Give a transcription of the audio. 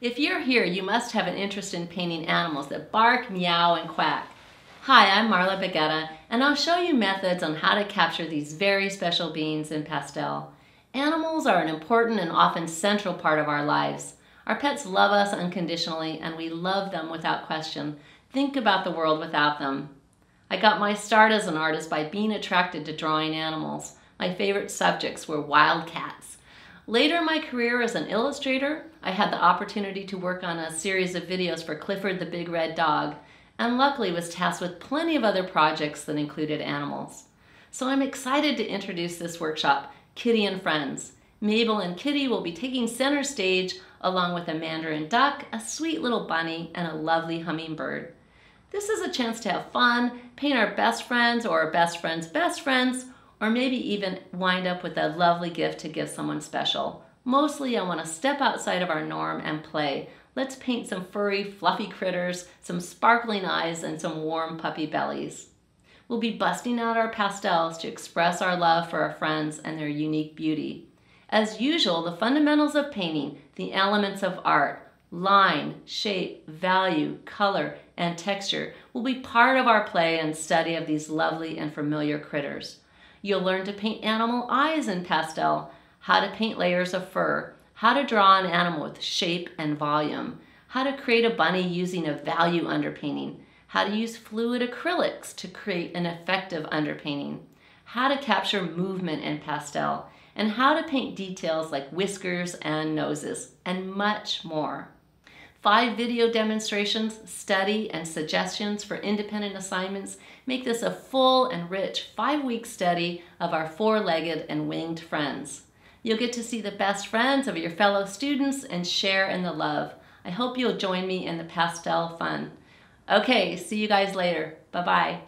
If you're here, you must have an interest in painting animals that bark, meow, and quack. Hi, I'm Marla Baggetta, and I'll show you methods on how to capture these very special beings in pastel. Animals are an important and often central part of our lives. Our pets love us unconditionally, and we love them without question. Think about the world without them. I got my start as an artist by being attracted to drawing animals. My favorite subjects were wild cats. Later in my career as an illustrator, I had the opportunity to work on a series of videos for Clifford the big red dog, and luckily was tasked with plenty of other projects that included animals. So I'm excited to introduce this workshop, Kitty and Friends. Mabel and Kitty will be taking center stage along with a Mandarin duck, a sweet little bunny, and a lovely hummingbird. This is a chance to have fun, paint our best friends or our best friends, or maybe even wind up with a lovely gift to give someone special. Mostly I want to step outside of our norm and play. Let's paint some furry, fluffy critters, some sparkling eyes, and some warm puppy bellies. We'll be busting out our pastels to express our love for our friends and their unique beauty. As usual, the fundamentals of painting, the elements of art, line, shape, value, color, and texture will be part of our play and study of these lovely and familiar critters. You'll learn to paint animal eyes in pastel, how to paint layers of fur, how to draw an animal with shape and volume, how to create a bunny using a value underpainting, how to use fluid acrylics to create an effective underpainting, how to capture movement in pastel, and how to paint details like whiskers and noses, and much more. 5 video demonstrations, study, and suggestions for independent assignments make this a full and rich 5-week study of our 4-legged and winged friends. You'll get to see the best friends of your fellow students and share in the love. I hope you'll join me in the pastel fun. Okay, see you guys later. Bye-bye.